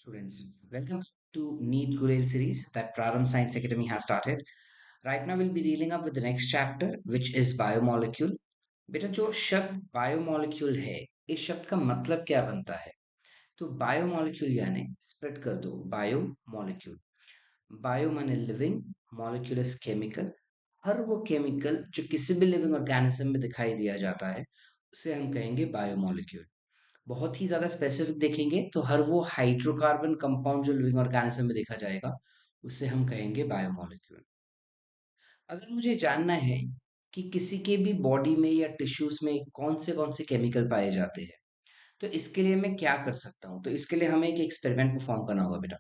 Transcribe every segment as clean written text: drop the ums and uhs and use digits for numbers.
Students, welcome to NEET Gurail series that Praram Science Academy has started. Right now, we'll be dealing up with the next chapter, which is biomolecule. बेटा जो शब्द biomolecule है इस शब्द का मतलब क्या बनता है? तो बायोमोलिक्यूल यानी स्प्लिट कर दो बायोमोलिक्यूल। बायो माने लिविंग, मॉलिक्यूल इज केमिकल। हर वो केमिकल जो किसी भी लिविंग ऑर्गेनिज्म में दिखाई दिया जाता है उसे हम कहेंगे बायोमोलिक्यूल। बहुत ही ज़्यादा स्पेसिफिक देखेंगे तो हर वो हाइड्रोकार्बन कंपाउंड जो लिविंग ऑर्गेनिज्म में देखा जाएगा उसे हम कहेंगे बायोमोलिक्यूल। अगर मुझे जानना है कि किसी के भी बॉडी में या टिश्यूज में कौन से केमिकल पाए जाते हैं तो इसके लिए मैं क्या कर सकता हूँ? तो इसके लिए हमें एक एक्सपेरिमेंट परफॉर्म करना होगा बेटा,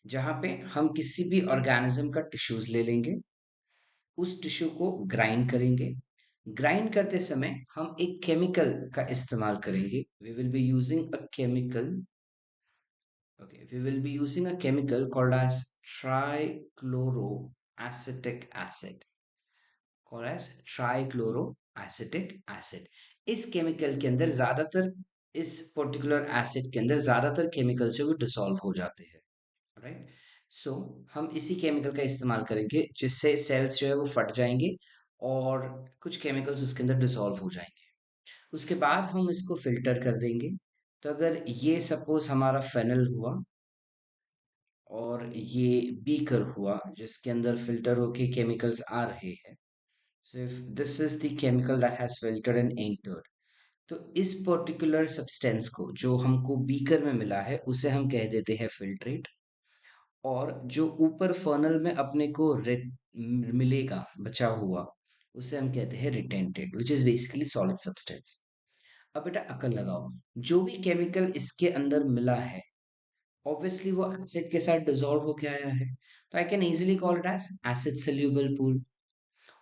जहाँ पे हम किसी भी ऑर्गेनिज्म का टिश्यूज ले लेंगे, उस टिश्यू को ग्राइंड करेंगे। ग्राइंड करते समय हम एक केमिकल का इस्तेमाल करेंगे। We will be using a chemical. Okay, we will be using a chemical called as trichloroacetic acid. Called as trichloroacetic acid. इस केमिकल के अंदर ज्यादातर इस पर्टिकुलर एसिड के अंदर ज्यादातर केमिकल जो वो डिसॉल्व हो जाते हैं, राइट? सो हम इसी केमिकल का इस्तेमाल करेंगे जिससे सेल्स जो है वो फट जाएंगे और कुछ केमिकल्स उसके अंदर डिसॉल्व हो जाएंगे। उसके बाद हम इसको फिल्टर कर देंगे। तो अगर ये सपोज हमारा फेनल हुआ और ये बीकर हुआ जिसके अंदर फिल्टर होके केमिकल्स आ रहे हैं, so if this is the chemical that has filtered and entered, तो इस पर्टिकुलर सब्सटेंस को जो हमको बीकर में मिला है उसे हम कह देते हैं फिल्ट्रेट। और जो ऊपर फर्नल में अपने को मिलेगा बचा हुआ उसे हम कहते हैं retentate, which is basically solid substance. अब बेटा अकल लगाओ, जो भी केमिकल इसके अंदर मिला है ऑब्वियसली वो एसिड के साथ डिसॉल्व होके आया है, तो I can easily call it as acid soluble pool.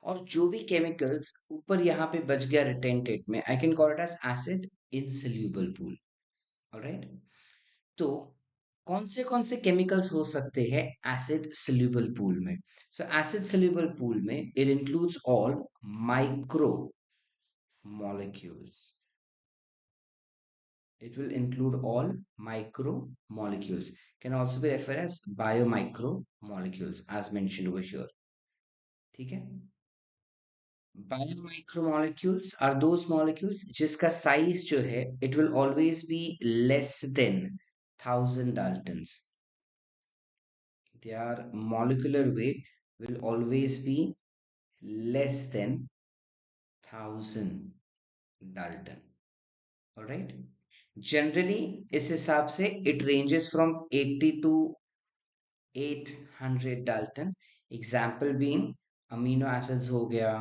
और जो भी केमिकल्स ऊपर यहाँ पे बच गया रिटेंटेड में, I can call it as acid insoluble pool. Alright, तो कौन से केमिकल्स हो सकते हैं एसिड सोल्यूबल पूल में? सो एसिड सोल्यूबल पूल में it includes all micro molecules. It will include all micromolecules. Can also be referred as biomicromolecules as mentioned over here. ठीक है? Biomicromolecules are those molecules जिसका size जो है it will always be less than 1000 Daltons. Their molecular weight will always be less than 1000 Dalton. All right? Generally इस हिसाब से it ranges from 80 to 800 Dalton। Example being amino acids हो गया,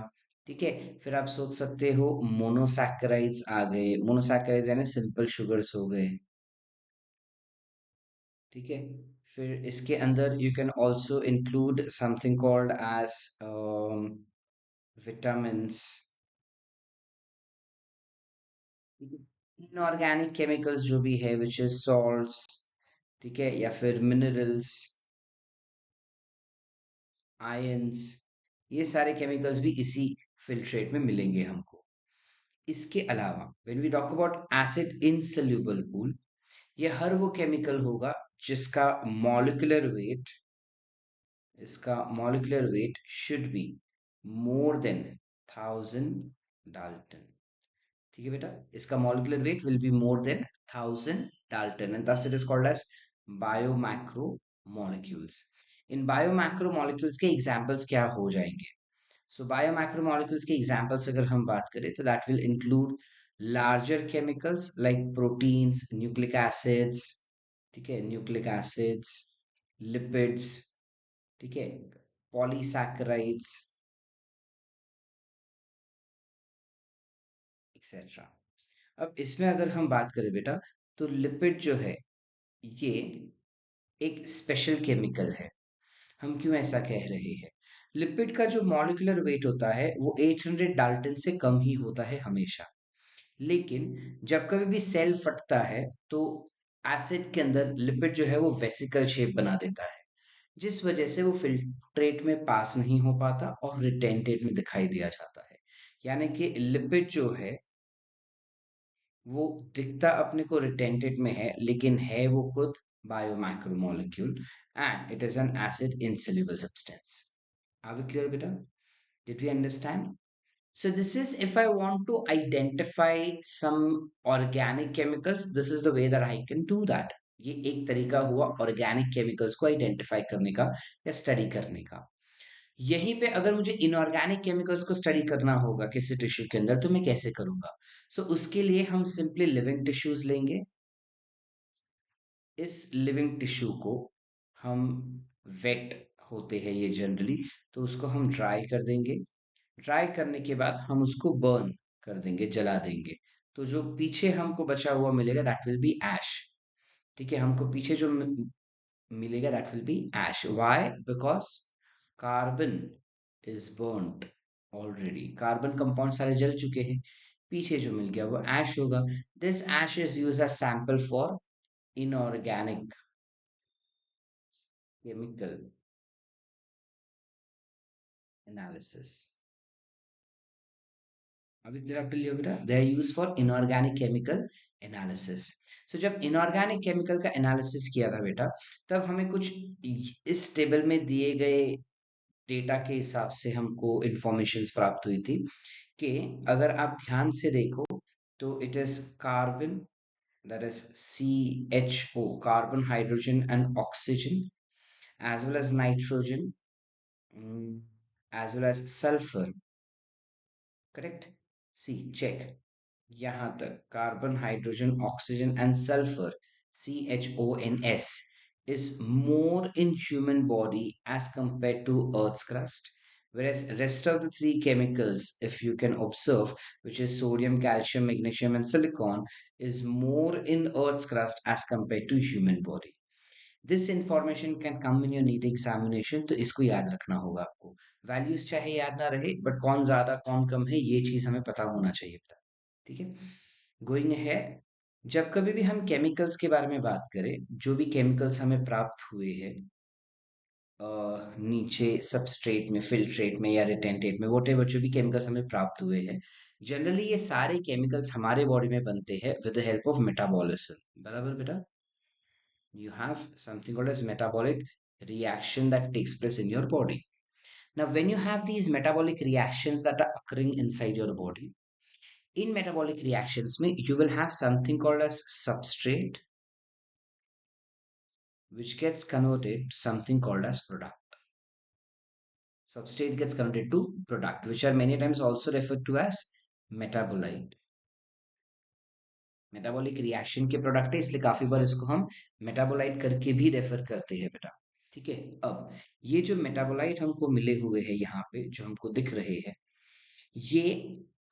ठीक है। फिर आप सोच सकते हो मोनोसैकेराइड्स आ गए, मोनोसैकेराइड्स यानी सिंपल शुगर्स हो गए, ठीक है। फिर इसके अंदर you can also include something called as vitamins, inorganic chemicals जो भी है विच इज सॉल्ट्स, ठीक है, या फिर मिनरल्स, आयंस, ये सारे केमिकल्स भी इसी फिल्ट्रेट में मिलेंगे हमको। इसके अलावा when we talk about acid insoluble pool, ये हर वो केमिकल होगा जिसका मॉलिक्यूलर वेट, इसका molecular weight should be more than 1000 Dalton। ठीक है बेटा, इसका molecular weight will be more than 1000 Dalton and thus it is called as biomacromolecules. इन बायोमैक्रोमोलेक्यूल्स के एग्जांपल्स क्या हो जाएंगे? सो बायोमैक्रोमोलेक्यूल्स के एग्जांपल्स अगर हम बात करें तो that will include larger chemicals like proteins, nucleic acids, ठीक है, न्यूक्लिक एसिड्स, लिपिड्स, ठीक है, पॉलीसैकेराइड्स एक्सेट्रा। अब इसमें अगर हम बात करें बेटा तो लिपिड जो है ये एक स्पेशल केमिकल है। हम क्यों ऐसा कह रहे हैं? लिपिड का जो मॉलिक्यूलर वेट होता है वो 800 Dalton से कम ही होता है हमेशा। लेकिन जब कभी भी सेल फटता है तो एसिड के अंदर लिपिड जो है वो वेसिकल शेप बना देता है, जिस वजह से वो फिल्ट्रेट में पास नहीं हो पाता और रिटेंटेड में दिखाई दिया जाता है। यानी कि लिपिड जो है वो दिखता अपने को रिटेंटेड में है लेकिन है वो खुद biomacromolecule, and it is an acid insoluble substance. Are we clear, beta? Did we understand? So this is if I want to identify some organic chemicals, this is the way that I can do that. ये एक तरीका हुआ organic chemicals को identify करने का या study करने का। यहीं पे अगर मुझे इनऑर्गेनिक केमिकल्स को स्टडी करना होगा किसी टिश्यू के अंदर तो मैं कैसे करूंगा? सो उसके लिए हम सिंपली लिविंग टिश्यूज लेंगे। इस लिविंग टिश्यू को हम वेट होते हैं ये जनरली, तो उसको हम ड्राई कर देंगे। ड्राई करने के बाद हम उसको बर्न कर देंगे, जला देंगे। तो जो पीछे हमको बचा हुआ मिलेगा दैट विल बी ऐश। ठीक है, हमको पीछे जो मिलेगा that will be ash. Why? Because carbon is burned already, carbon compound सारे जल चुके हैं। पीछे जो मिल गया वो ऐश होगा। This ash is use as sample for inorganic chemical analysis. अभी तेरा क्लियर बेटा, they are use for inorganic chemical analysis. So जब इनऑर्गेनिक केमिकल का एनालिसिस किया था बेटा, तब हमें कुछ इस टेबल में दिए गए डेटा के हिसाब से हमको इंफॉर्मेशंस प्राप्त हुई थी कि अगर आप ध्यान से देखो तो it is carbon, that is CHO, carbon, hydrogen, and oxygen, as well as nitrogen, mm, as well as sulfur. Correct? See, check. यहाँ तक carbon, hydrogen, oxygen and sulphur, CHONS, is more in human body as compared to Earth's crust, whereas rest of the three chemicals, if you can observe, which is sodium, calcium, magnesium, and silicon, is more in Earth's crust as compared to human body. This information can come in your NEET examination, तो इसको याद रखना होगा आपको। Values चाहे याद ना रहे, बट कौन ज्यादा कौन कम है ये चीज हमें पता होना चाहिए बेटा। ठीक है, गोइंग है। जब कभी भी हम केमिकल्स के बारे में बात करें, जो भी केमिकल्स हमें प्राप्त हुए हैं नीचे सबस्ट्रेट में, फिल्ट्रेट में या रिटेंटेट में, वोट एवर जो भी केमिकल्स हमें प्राप्त हुए हैं, जनरली ये सारे केमिकल्स हमारे बॉडी में बनते हैं with the help of metabolism. बराबर बेटा? You have something called as metabolic reaction that takes place in your body. Now, when you have these metabolic reactions that are occurring inside your body, in metabolic reactions, you will have something called as substrate, which gets converted to something called as product. Substrate gets converted to product, which are many times also referred to as metabolite. Metabolic reaction के product है, इसलिए काफी बार इसको हम metabolite करके भी refer करते हैं बेटा। ठीक है, अब ये जो मेटाबोलाइट हमको मिले हुए हैं यहाँ पे जो हमको दिख रहे हैं, ये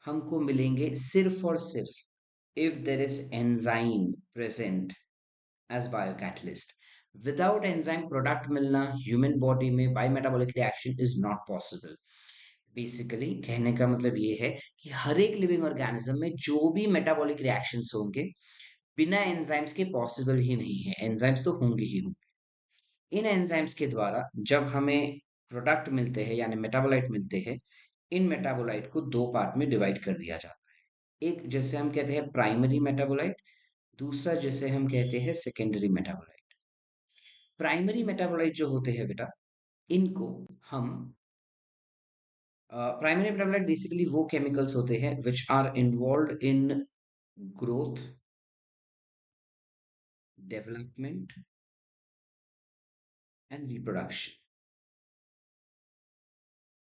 हमको मिलेंगे सिर्फ और सिर्फ if there is enzyme present as biocatalyst. Without enzyme product मिलना ह्यूमन बॉडी में by metabolic reaction is not possible. Basically कहने का मतलब ये है कि हर एक लिविंग ऑर्गेनिज्म में जो भी मेटाबॉलिक रिएक्शंस होंगे बिना एंजाइम्स के पॉसिबल ही नहीं है। एंजाइम्स तो होंगे ही होंगे। इन एंजाइम्स के द्वारा जब हमें प्रोडक्ट मिलते हैं यानी मेटाबोलाइट मिलते हैं, इन मेटाबोलाइट को दो पार्ट में डिवाइड कर दिया जाता है। एक जिसे हम कहते हैं प्राइमरी मेटाबोलाइट, दूसरा जिसे हम कहते हैं सेकेंडरी मेटाबोलाइट। प्राइमरी मेटाबोलाइट जो होते हैं बेटा, इनको हम प्राइमरी मेटाबोलाइट बेसिकली वो केमिकल्स होते हैं which are involve in growth, development and reproduction.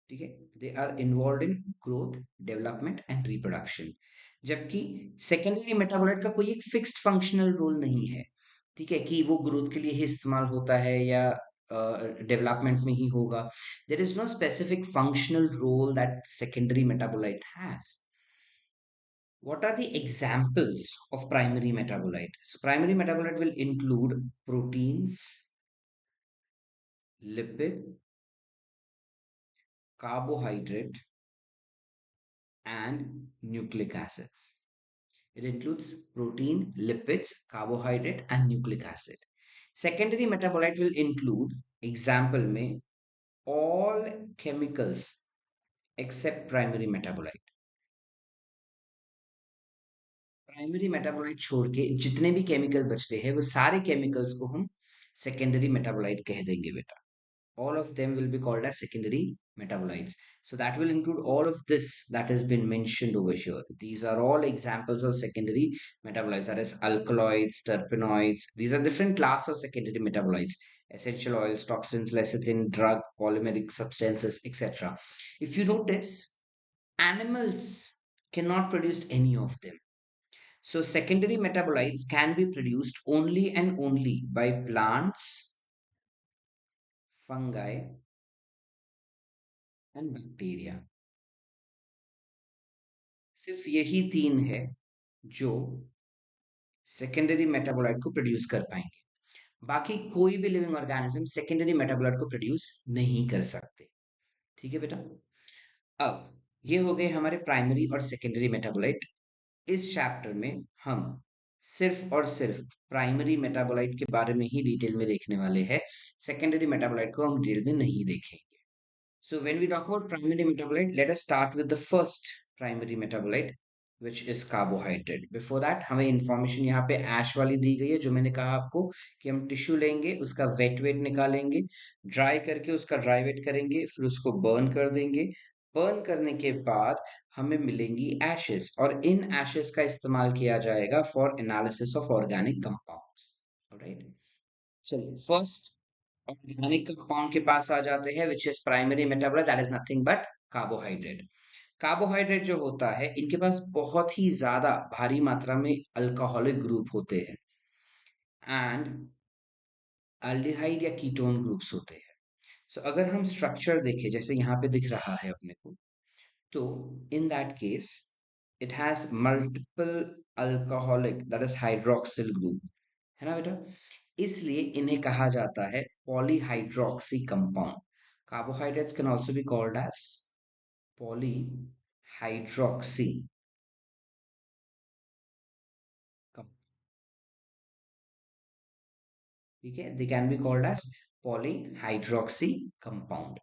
ठीक है, they are involve in growth, development and reproduction. जबकि सेकेंडरी मेटाबोलाइट का कोई एक फिक्स्ड फंक्शनल रोल नहीं है। ठीक है, कि वो ग्रोथ के लिए ही इस्तेमाल होता है या डेवलपमेंट में ही होगा। There is no specific functional role that secondary metabolite has. What are the examples of primary metabolite? So primary metabolite will include proteins, lipid, carbohydrate, and nucleic acids. It includes protein, lipids, carbohydrate, and nucleic acid. Secondary metabolite will include, example में, all chemicals except primary metabolite. Primary metabolite छोड़ के जितने भी chemical बचते हैं वो सारे chemicals को हम सेकेंडरी मेटाबोलाइट कह देंगे बेटा. All of them will be called as secondary metabolites. So that will include all of this that has been mentioned over here. These are all examples of secondary metabolites, that is alkaloids, terpenoids. These are different class of secondary metabolites: essential oils, toxins, lecithin, drug, polymeric substances, etc. If you notice, animals cannot produce any of them. So secondary metabolites can be produced only and only by plants, fungi, and bacteria. सिर्फ यही तीन है जो secondary metabolite को produce कर पाएंगे. बाकी कोई भी लिविंग ऑर्गेनिज्म सेकेंडरी मेटाबोलाइट को प्रोड्यूस नहीं कर सकते. ठीक है बेटा. अब ये हो गए हमारे प्राइमरी और सेकेंडरी मेटाबोलाइट. इस चैप्टर में हम सिर्फ और सिर्फ प्राइमरी मेटाबोलाइट के बारे में ही डिटेल में देखने वाले हैं. सेकेंडरी मेटाबोलाइट को हम डिटेल में नहीं देखेंगे. So when we talk about primary metabolite, let us start with the first primary metabolite, which is carbohydrate. Before that, हमें information यहाँ पे ash वाली दी गई है, जो मैंने कहा आपको कि हम टिश्यू लेंगे, उसका वेट वेट निकालेंगे, ड्राई करके उसका ड्राई वेट करेंगे, फिर उसको बर्न कर देंगे. बर्न करने के बाद हमें मिलेंगी एशेस, और इन एशेस का इस्तेमाल किया जाएगा for analysis of organic compounds. Alright. चलिए, फर्स्ट ऑर्गेनिक कंपाउंड के पास आ जाते हैं, which is primary metabolite, that is nothing but carbohydrate. Carbohydrate जो होता है, इनके पास बहुत ही ज्यादा भारी मात्रा में अल्कोहलिक ग्रुप होते हैं एंड अल्डिहाइड या कीटोन ग्रुप्स होते हैं. सो अगर हम स्ट्रक्चर देखें, जैसे यहाँ पे दिख रहा है अपने को, तो in that case it has multiple alcoholic, that is hydroxyl group, है ना बेटा. इसलिए इन्हें कहा जाता है polyhydroxy compound. Carbohydrates can also be called as polyhydroxy compound. ठीक है, they can be called as polyhydroxy compound.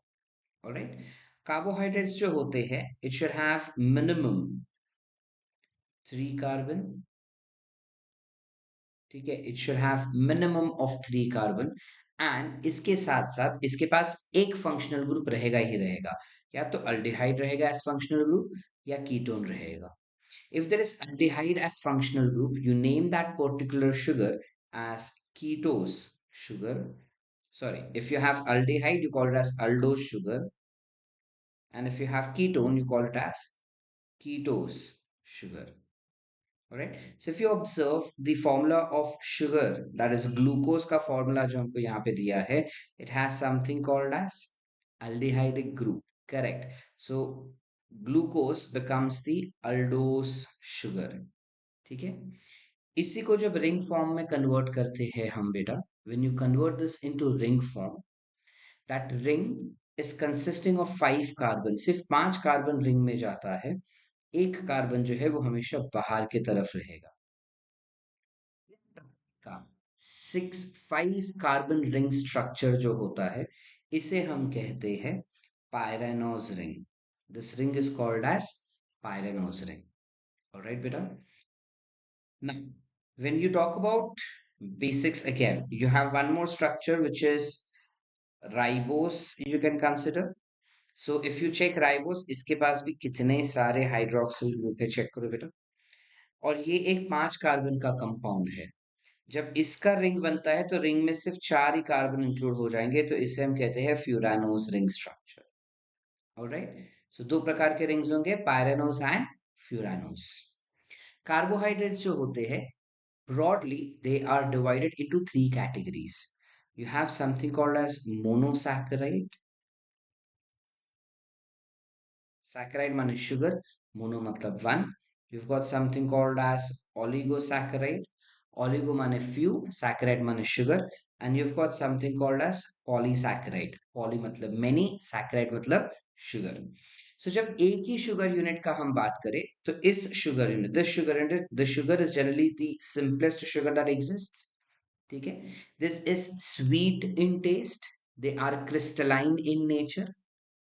Alright. Carbohydrates जो होते हैं, it should have minimum 3 carbon. ठीक है, it should have minimum of 3 carbon. And इसके साथ साथ इसके पास एक फंक्शनल ग्रुप रहेगा ही रहेगा. या तो अल्डिहाइड रहेगा एज फंक्शनल ग्रुप, या कीटोन रहेगा. If there is aldehyde as functional group, you name that particular sugar as ketose sugar. Sorry, if you have aldehyde, you call it as aldose sugar, and if you have ketone, you call it as ketose sugar. Alright. So if you observe the formula of sugar, that is glucose का formula जो हमको यहाँ पे दिया है, it has something called as aldehydic group. Correct. So glucose becomes the aldose sugar. ठीक है. इसी को जब रिंग फॉर्म में कन्वर्ट करते हैं हम बेटा, when you convert this into ring form, that ring is consisting of 5 carbon. सिर्फ 5 कार्बन रिंग में जाता है, एक कार्बन जो है वो हमेशा बाहर की तरफ रहेगा. का 5 कार्बन रिंग स्ट्रक्चर जो होता है, इसे हम कहते हैं pyranose ring. This ring is called as pyranose ring. Alright बेटा. Now, when you talk about basics again, you have one more structure which is ribose you can consider. So if you check ribose, इसके पास भी कितने सारे hydroxyl group है, check करो बेटा. और ये एक 5 कार्बन का कंपाउंड है. जब इसका रिंग बनता है तो रिंग में सिर्फ 4 ही कार्बन इंक्लूड हो जाएंगे, तो इसे हम कहते हैं फ्यूरानोस रिंग स्ट्रक्चर. ऑलराइट. सो दो प्रकार के रिंग्स होंगे, पायरेनोस एंड फ्यूरानोस. कार्बोहाइड्रेट्स जो होते हैं, broadly they are divided into 3 categories. You have something called as monosaccharide. Saccharide means sugar, mono matlab one. You've got something called as oligosaccharide. Oligo means few, saccharide means sugar, and you've got something called as polysaccharide. Poly matlab many, saccharide matlab sugar. So जब एक ही sugar unit का हम बात करें, तो इस sugar unit, the sugar is generally the simplest sugar that exists. ठीक है. This is sweet in taste, they are crystalline in nature.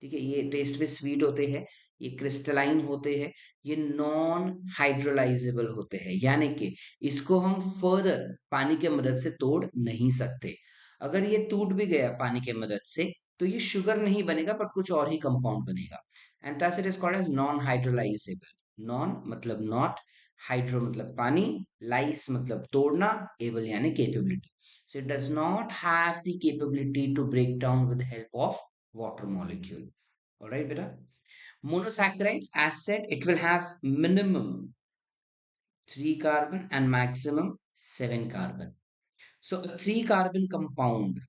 ठीक है, ये टेस्ट में स्वीट होते हैं, ये क्रिस्टलाइन होते हैं, ये नॉन हाइड्रोलाइजेबल होते हैं, यानी कि इसको हम फर्दर पानी के मदद से तोड़ नहीं सकते। अगर ये टूट भी गया पानी के मदद से तो ये शुगर नहीं बनेगा बट कुछ और ही कंपाउंड बनेगा। And thus it is called as non hydrolysable. Non मतलब नॉट, हाइड्रो मतलब पानी, लाइस मतलब तोड़ना, एबल यानी capability. So it does not have the capability to break down with the help of water molecule. All right, beta. Monosaccharides, as said, it will have minimum 3 carbon and maximum 7 carbon. So a 3 carbon compound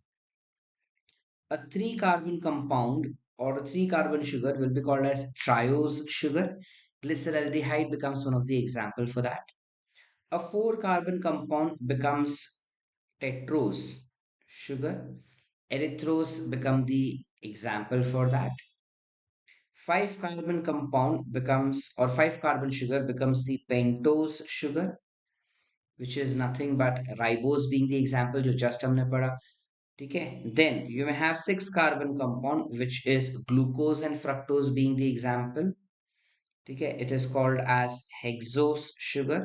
or a 3 carbon sugar will be called as triose sugar. Glyceraldehyde becomes one of the example for that. A 4 carbon compound becomes tetrose sugar. Erythrose become the example for that. 5 carbon compound becomes, or 5 carbon sugar becomes the pentose sugar, which is nothing but ribose being the example जो just हमने पढ़ा। ठीक है, then you may have 6 carbon compound which is glucose and fructose being the example। ठीक है, it is called as hexose sugar,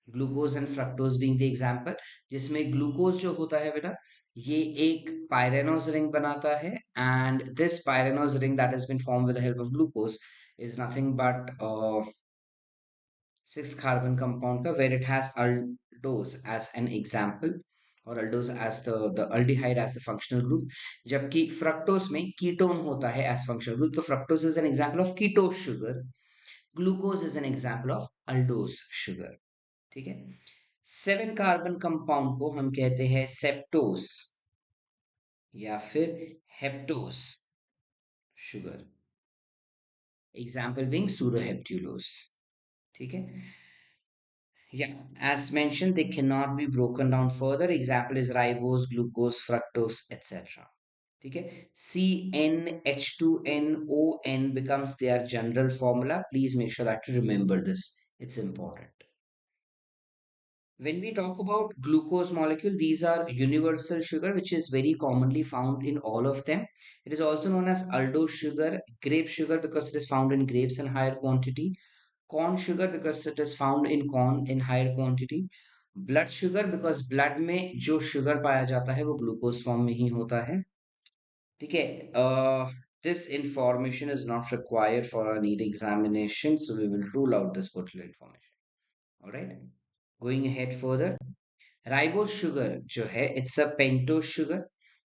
glucose and fructose being the example, जिसमें glucose जो होता है बेटा, ये एक पायरेनोज रिंग बनाता है, and this pyranose ring that has been form with the help of glucose is nothing but 6 carbon compound का, where it has aldose as an example, और aldose as the aldehyde as a functional group, जबकि fructose में ketone होता है as functional group. तो fructose is an example of ketose sugar, glucose is an example of aldose sugar. ठीक है, 7 carbon compound को हम कहते हैं सेप्टोस या फिर हेप्टोस शुगर, एग्जाम्पल बीइंग सूडोहेप्ट्यूलोस। ठीक है, yeah, as mentioned, they cannot be broken down further. Example is ribose, glucose, fructose, etc. ठीक है, CnH2nOn becomes their general formula. Please make sure that you remember this, it's important. When we talk about glucose molecule, these are universal sugar, which is very commonly found in all of them. It is also known as aldose sugar, grape sugar because it is found in grapes in higher quantity, corn sugar because it is found in corn in higher quantity, blood sugar because blood में जो sugar पाया जाता है वो glucose form में ही होता है। ठीक है, this information is not required for a NEET examination, so we will rule out this particular information. All right, going ahead further, ribose sugar जो है, it's a pentose sugar,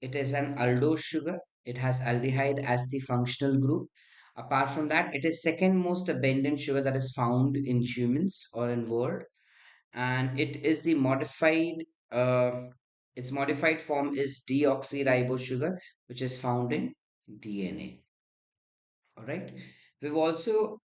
it is an aldose sugar, it has aldehyde as the functional group. Apart from that, it is second most abundant sugar that is found in humans or in world, and it is the modified uh, its modified form is deoxyribose sugar, which is found in DNA. All right. We've also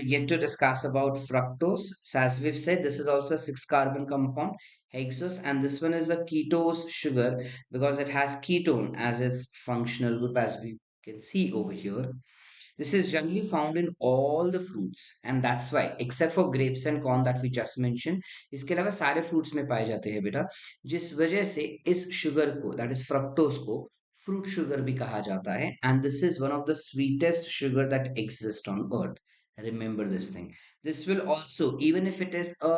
yet to discuss about fructose. So as we've said, this is also a 6 carbon compound, hexose, and this one is a ketose sugar because it has ketone as its functional group, as we can see over here. This is generally found in all the fruits, and that's why, except for grapes and corn that we just mentioned, इसके अलावा सारे fruits में पाए जाते हैं बेटा, जिस वजह से इस sugar को, that is fructose को, fruit sugar भी कहा जाता है, and this is one of the sweetest sugar that exists on earth. Remember this thing. This will also, even if it is a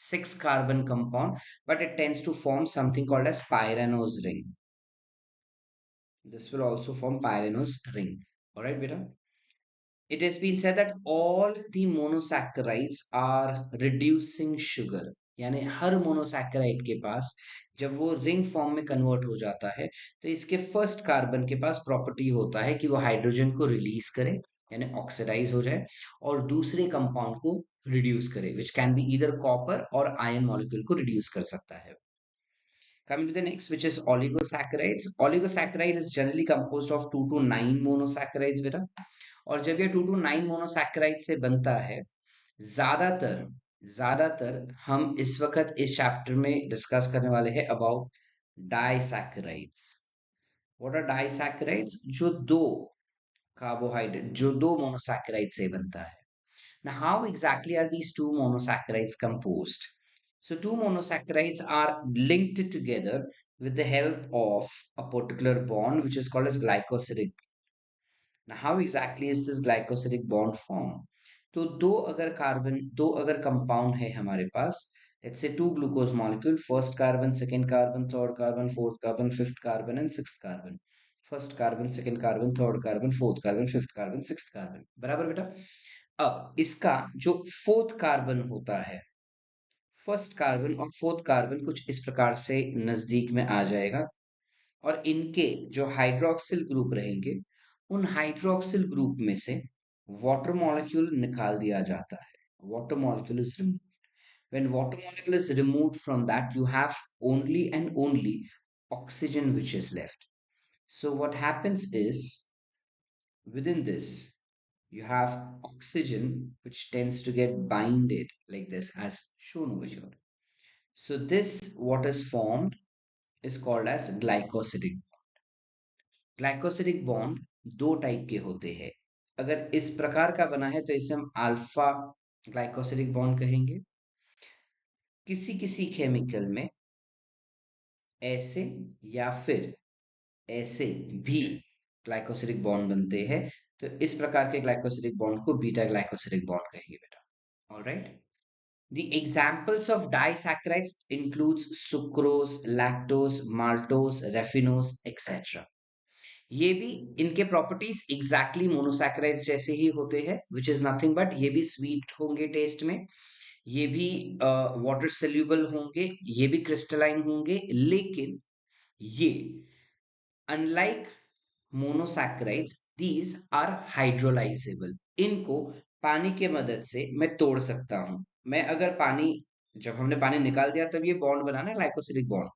6 carbon compound, but it tends to form something called as pyranose ring. This will also form pyranose ring. All right, beta. It has been said that all the monosaccharides are reducing sugar, यानी हर monosaccharide के पास जब वो ring form में convert हो जाता है तो इसके फर्स्ट कार्बन के पास प्रॉपर्टी होता है कि वो हाइड्रोजन को रिलीज करे, यानी ऑक्सीडाइज हो जाए, और दूसरे कंपाउंड को रिड्यूस करे, which can be either copper और आयन मॉलिक्यूल को रिड्यूस कर सकता है। Coming to the next, which is oligosaccharides. Oligosaccharide is generally composed of 2 to 9 monosaccharides बेटा, और जब ये 2 to 9 मोनोसैकेराइड से बनता है, ज्यादातर ज्यादातर हम इस वक्त इस चैप्टर में डिस्कस करने वाले हैं about disaccharides. What are disaccharides? जो दो मोनोसैकेराइड से बनता है। Now, how exactly are these two monosaccharides composed? So, two monosaccharides are linked together with the help of a particular bond, which is called as glycosidic. How exactly is this glycosidic bond form? तो दो अगर compound है हमारे पास, let's say two glucose molecule, first carbon, second carbon, third carbon, fourth carbon, fifth carbon and sixth carbon. First carbon, second carbon, third carbon, fourth carbon, fifth carbon, sixth carbon, बराबर बेटा? अब इसका जो fourth carbon होता है, first carbon और fourth carbon कुछ इस प्रकार से नजदीक में आ जाएगा, और इनके जो हाइड्रोक्सिल ग्रुप रहेंगे, उन हाइड्रोक्सिल ग्रुप में से वाटर मॉलिक्यूल निकाल दिया जाता है। Water molecule is remove. When water molecule is removed from that, you have only and only oxygen which is left. So what happens is, within this, you have oxygen which tends to get binded like this as shown over here. So this what is formed is called as glycosidic. Glycosidic bond दो type के होते हैं। अगर इस प्रकार का बना है तो इसे हम अल्फा ग्लाइकोसिडिक बॉन्ड कहेंगे। किसी किसी केमिकल में ऐसे या फिर ऐसे भी ग्लाइकोसिडिक बॉन्ड बनते हैं, तो इस प्रकार के ग्लाइकोसिडिक बॉन्ड को बीटा ग्लाइकोसिडिक बॉन्ड कहेंगे बेटा। Alright. The examples of disaccharides includes sucrose, lactose, maltose, raffinose, etc. ये भी इनके प्रॉपर्टीज एग्जैक्टली मोनोसैकेराइड्स जैसे ही होते हैं, विच इज नथिंग बट ये भी स्वीट होंगे टेस्ट में, ये भी वाटर सोल्यूबल होंगे, ये भी क्रिस्टलाइन होंगे, लेकिन ये unlike monosaccharides these are hydrolysable. इनको पानी के मदद से मैं तोड़ सकता हूं। मैं अगर पानी, जब हमने पानी निकाल दिया तब ये बॉन्ड बना ना ग्लाइकोसिलिक बॉन्ड।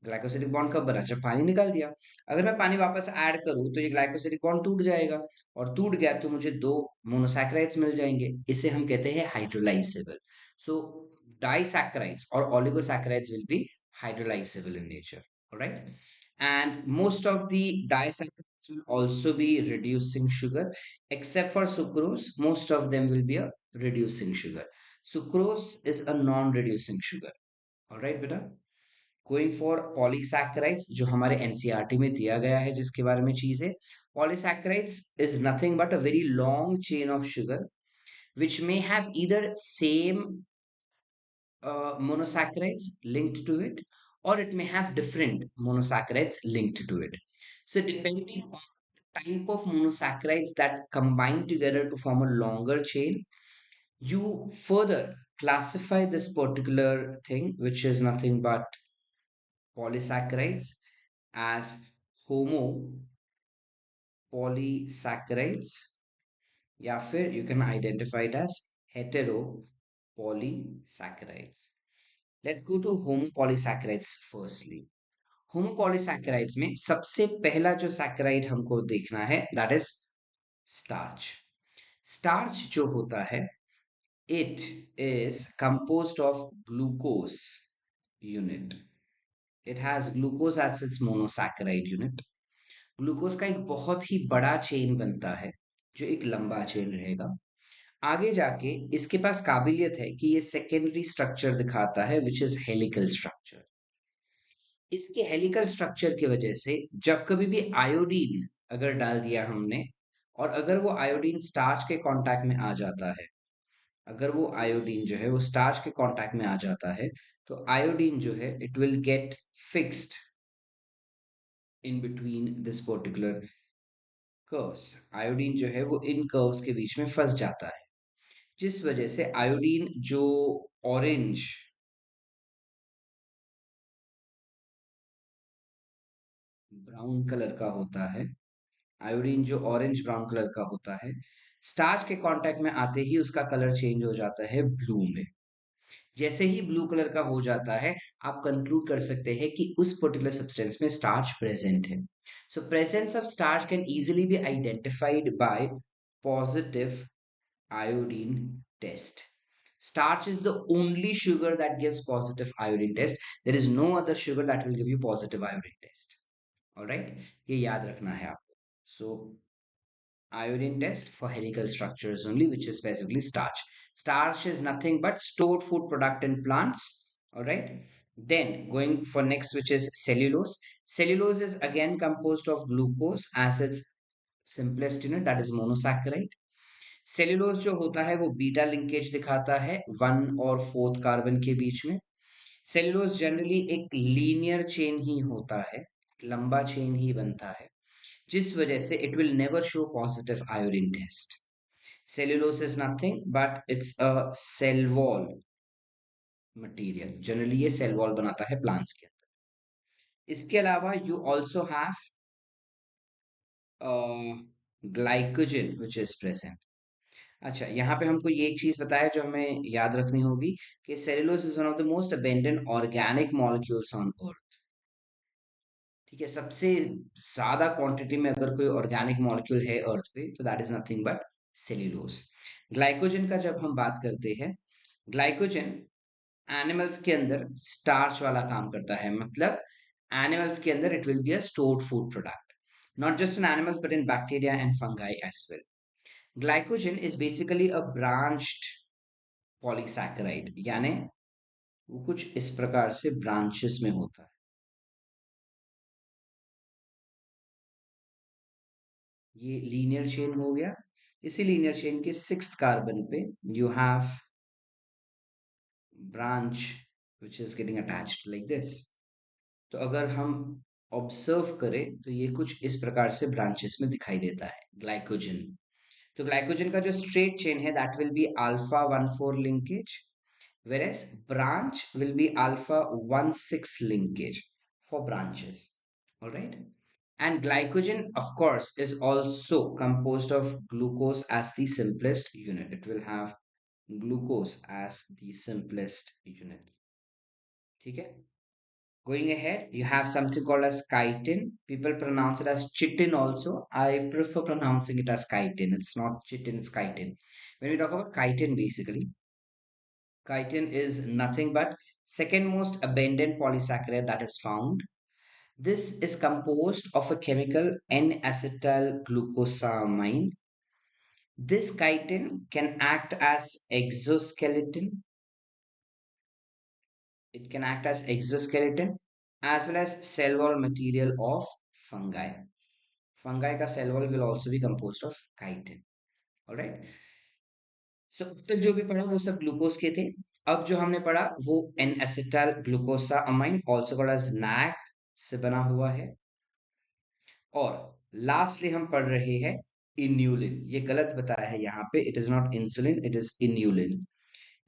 ग्लाइकोसिलिक बॉन्ड कब बना? जब पानी निकाल दिया। अगर मैं पानी वापस ऐड करूं तो ये ग्लाइकोसिलिक बॉन्ड टूट जाएगा, और टूट गया तो मुझे दो मोनोसैकेराइड्स मिल जाएंगे। इसे हम कहते हैं hydrolysable. So disaccharides or oligosaccharides will be hydrolyzable in nature. All right. And most of the disaccharides will also be reducing sugar, except for sucrose. Most of them will be a reducing sugar. Sucrose is a non-reducing sugar. All right, beta. Going for polysaccharides, जो हमारे NCERT में दिया गया है, जिसके बारे में चीज है, polysaccharides is nothing but a very long chain of sugar which may have either same monosaccharides linked to it, or it may have different monosaccharides linked to it. So depending on the type of monosaccharides that combine together to form a longer chain, you further classify this particular thing, which is nothing but polysaccharides, as homopolysaccharides, या फिर you can identify it as heteropolysaccharides. Let's go to homopolysaccharides firstly. homopolysaccharides में सबसे पहला जो saccharide हमको देखना है, that is starch. starch जो होता है, it is composed of glucose unit. It has glucose as its monosaccharide unit. Glucose का एक बहुत ही बड़ा चेन बनता है, जो एक लंबा चेन रहेगा। आगे जाके इसके पास काबिलियत है कि ये सेकेंडरी स्ट्रक्चर दिखाता है, विच इज हेलिकल स्ट्रक्चर। इसके हेलिकल स्ट्रक्चर की वजह से जब कभी भी आयोडीन अगर डाल दिया हमने, और अगर वो आयोडीन स्टार्च के कांटेक्ट में आ जाता है, अगर वो आयोडीन जो है वो स्टार्च के कांटेक्ट में आ जाता है, तो आयोडीन जो है it will get fixed in between this particular curves. Iodine जो है वो इन कर्व्स के बीच में फंस जाता है, जिस वजह से आयोडीन जो ऑरेंज ब्राउन कलर का होता है, आयोडीन जो ऑरेंज ब्राउन कलर का होता है, स्टार्च के कांटेक्ट में आते ही उसका कलर चेंज हो जाता है ब्लू में। जैसे ही ब्लू कलर का हो जाता है, आप कंक्लूड कर सकते हैं कि उस पर्टिकुलर सब्सटेंस में स्टार्च प्रेजेंट है। So presence of starch can easily be identified by positive iodine test. Starch is the only sugar that gives positive iodine test. There is no other sugar that will give you positive iodine test. All right, ये याद रखना है आपको. So iodine test for helical structures only, which is specifically starch. Starch is nothing but stored food product in plants. All right. Then going for next, which is cellulose. Cellulose is again composed of glucose as its simplest unit that is monosaccharide. Cellulose जो होता है वो beta linkage दिखाता है one और fourth carbon के बीच में। Cellulose generally एक लीनियर चेन ही होता है, लंबा चेन ही बनता है, जिस वजह से it will never show positive iodine test. Cellulose is nothing but it's a cell wall material, generally ये सेल वॉल बनाता है प्लांट्स के अंदर। इसके अलावा you also have glycogen which is present. अच्छा, यहाँ पे हमको ये एक चीज बताया जो हमें याद रखनी होगी कि cellulose is one of the most abundant organic molecules on Earth. ठीक है, सबसे ज्यादा क्वांटिटी में अगर कोई ऑर्गेनिक मॉलिक्यूल है अर्थ पे तो that is nothing but cellulose. Glycogen का जब हम बात करते हैं, ग्लाइकोजन एनिमल्स के अंदर स्टार्च वाला काम करता है, मतलब एनिमल्स के अंदर it will be a stored food product, not just in animals but in bacteria and fungi as well. Glycogen is basically a branched polysaccharide, यानी वो कुछ इस प्रकार से ब्रांचेस में होता है। ये लीनियर चेन हो गया। इसी लीनियर चेन के सिक्स्थ कार्बन पे you have branch which is getting attached like this. तो अगर हम ऑब्जर्व करें तो ये कुछ इस प्रकार से ब्रांचेस में दिखाई देता है ग्लाइकोजन। तो ग्लाइकोजन का जो स्ट्रेट चेन है that will be alpha 1,4 linkage, whereas branch will be alpha 1,6 linkage for branches. All right. And glycogen, of course, is also composed of glucose as the simplest unit. It will have glucose as the simplest unit. ठीक है? Going ahead, you have something called as chitin. People pronounce it as chitin also. I prefer pronouncing it as chitin. It's not chitin, it's chitin. When we talk about chitin, basically, chitin is nothing but second most abundant polysaccharide that is found. This is composed of a chemical N-acetyl glucosamine. This chitin can act as exoskeleton. It can act as exoskeleton as well as cell wall material of fungi. Fungi का cell wall will also be composed of chitin. All right. सो अब तक जो भी पढ़ा वो सब glucose के थे। अब जो हमने पढ़ा वो N acetyl glucosamine also called as NAG से बना हुआ है। और लास्टली हम पढ़ रहे हैं इन्यूलिन। ये गलत बताया है यहाँ पे, it is not insulin, it is inulin.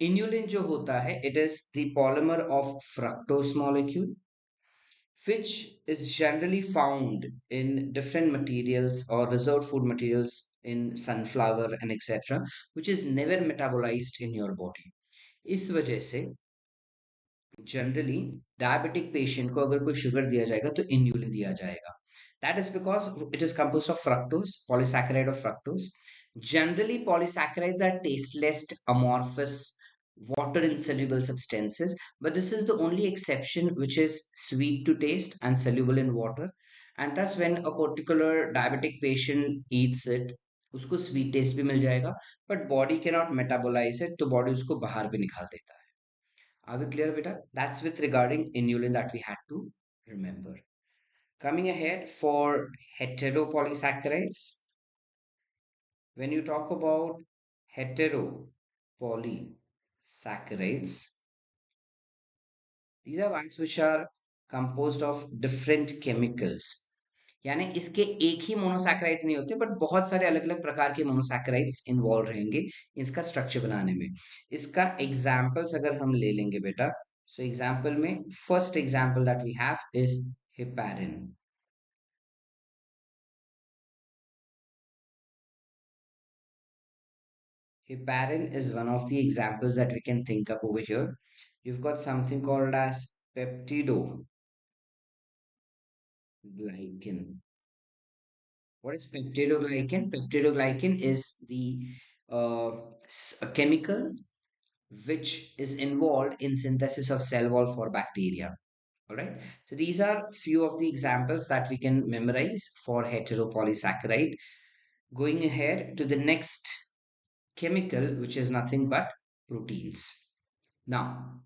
Inulin जो होता है it is the polymer of fructose molecule which is generally found in different materials or reserved food materials in sunflower and etc., which is never metabolized in your body. इस वजह से generally diabetic patient को अगर कोई sugar दिया जाएगा तो inulin दिया जाएगा। That is because it is compose of fructose, polysaccharide of fructose. Generally polysaccharides are tasteless, amorphous, water insoluble substances, but this is the only exception which is sweet to taste and soluble in water, and thus when a particular diabetic patient eats it उसको sweet taste भी मिल जाएगा, but body can not metabolise it, तो body उसको बाहर भी निकाल देता है। Are we clear, beta? That's with regarding inulin that we had to remember. Coming ahead for heteropolysaccharides, when you talk about heteropolysaccharides, these are ones which are composed of different chemicals. यानी इसके एक ही monosaccharides नहीं होते but बहुत सारे अलग अलग प्रकार के मोनोसैकेराइड्स इन्वॉल्व रहेंगे इसका स्ट्रक्चर बनाने में। इसका एग्जांपल्स अगर हम ले लेंगे बेटा, सो एग्जांपल में first example that we have is heparin. Heparin is one of the examples that we can think up over here. You've got something called as peptidoglycan. What is peptidoglycan? Peptidoglycan is the a chemical which is involved in synthesis of cell wall for bacteria. All right. So these are few of the examples that we can memorize for heteropolysaccharide. Going ahead to the next chemical, which is nothing but proteins. Now,